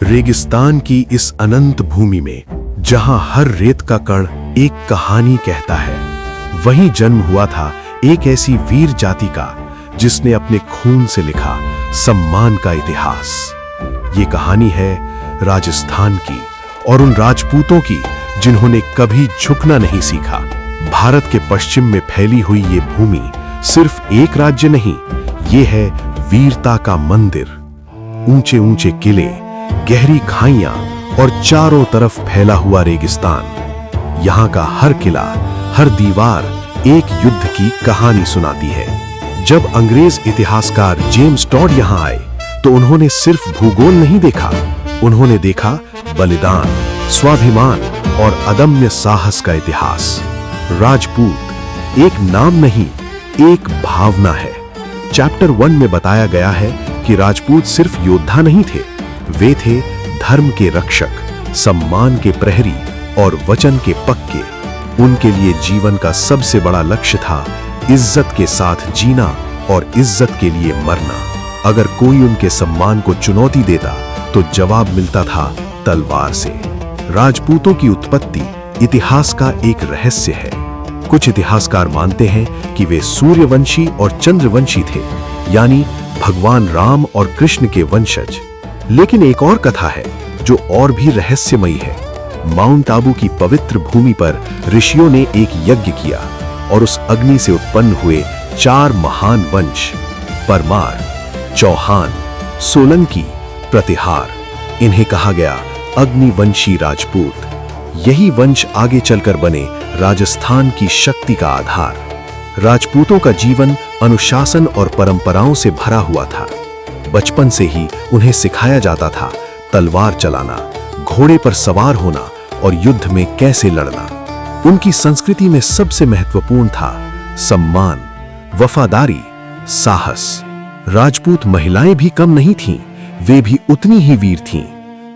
रेगिस्तान की इस अनंत भूमि में जहां हर रेत का कण एक कहानी कहता है, वहीं जन्म हुआ था एक ऐसी वीर जाति का जिसने अपने खून से लिखा सम्मान का इतिहास। ये कहानी है राजस्थान की और उन राजपूतों की जिन्होंने कभी झुकना नहीं सीखा। भारत के पश्चिम में फैली हुई ये भूमि सिर्फ एक राज्य नहीं, ये है वीरता का मंदिर। ऊंचे ऊंचे किले, गहरी खाइयां और चारों तरफ फैला हुआ रेगिस्तान। यहाँ का हर किला, हर दीवार एक युद्ध की कहानी सुनाती है। जब अंग्रेज इतिहासकार जेम्स टॉड यहाँ आए तो उन्होंने सिर्फ भूगोल नहीं देखा, उन्होंने देखा बलिदान, स्वाभिमान और अदम्य साहस का इतिहास। राजपूत एक नाम नहीं, एक भावना है। चैप्टर 1 में बताया गया है कि राजपूत सिर्फ योद्धा नहीं थे, वे थे धर्म के रक्षक, सम्मान के प्रहरी और वचन के पक्के। उनके लिए जीवन का सबसे बड़ा लक्ष्य था इज्जत के साथ जीना और इज्जत के लिए मरना। अगर कोई उनके सम्मान को चुनौती देता तो जवाब मिलता था तलवार से। राजपूतों की उत्पत्ति इतिहास का एक रहस्य है। कुछ इतिहासकार मानते हैं कि वे सूर्यवंशी और चंद्रवंशी थे, यानी भगवान राम और कृष्ण के वंशज। लेकिन एक और कथा है जो और भी रहस्यमयी है। माउंट आबू की पवित्र भूमि पर ऋषियों ने एक यज्ञ किया और उस अग्नि से उत्पन्न हुए 4 महान वंश, परमार, चौहान, सोलंकी, प्रतिहार। इन्हें कहा गया अग्निवंशी राजपूत। यही वंश आगे चलकर बने राजस्थान की शक्ति का आधार। राजपूतों का जीवन अनुशासन और परंपराओं से भरा हुआ था। बचपन से ही उन्हें सिखाया जाता था तलवार चलाना, घोड़े पर सवार होना और युद्ध में कैसे लड़ना। उनकी संस्कृति में सबसे महत्वपूर्ण था सम्मान, वफादारी, साहस। राजपूत महिलाएं भी कम नहीं थीं, वे भी उतनी ही वीर थीं।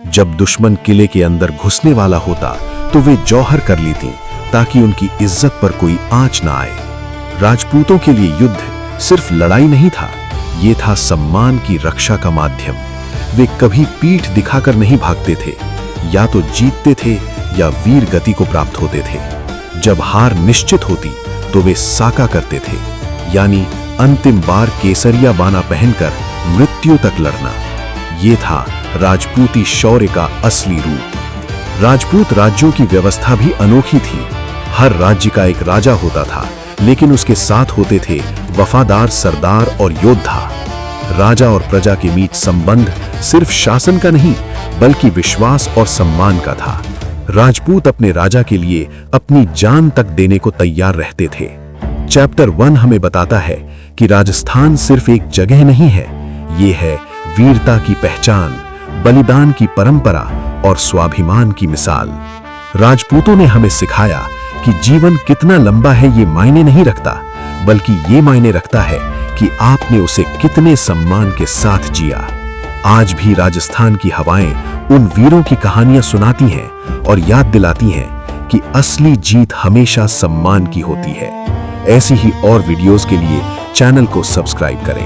जब दुश्मन किले के अंदर घुसने वाला होता तो वे जौहर कर लेतीं ताकि उनकी इज्जत पर कोई आंच ना आए। राजपूतों के लिए युद्ध सिर्फ लड़ाई नहीं था, ये था सम्मान की रक्षा का माध्यम। वे कभी पीठ दिखाकर नहीं भागते थे, या तो जीतते थे या वीर गति को प्राप्त होते थे। जब हार निश्चित होती तो वे साका करते थे, यानी अंतिम बार केसरिया बाना पहनकर मृत्यु तक लड़ना। ये था राजपूती शौर्य का असली रूप। राजपूत राज्यों की व्यवस्था भी अनोखी थी। हर राज्य का एक राजा होता था, लेकिन उसके साथ होते थे वफादार सरदार और योद्धा। राजा और प्रजा के बीच संबंध सिर्फ शासन का नहीं, बल्कि विश्वास और सम्मान का था। राजपूत अपने राजा के लिए अपनी जान तक देने को तैयार रहते थे। चैप्टर 1 हमें बताता है कि राजस्थान सिर्फ एक जगह नहीं है, ये है वीरता की पहचान, बलिदान की परंपरा और स्वाभिमान की मिसाल। राजपूतों ने हमें सिखाया कि जीवन कितना लंबा है ये मायने नहीं रखता, बल्कि ये मायने रखता है कि आपने उसे कितने सम्मान के साथ जिया। आज भी राजस्थान की हवाएं उन वीरों की कहानियां सुनाती हैं और याद दिलाती हैं कि असली जीत हमेशा सम्मान की होती है। ऐसी ही और वीडियोस के लिए चैनल को सब्सक्राइब करें।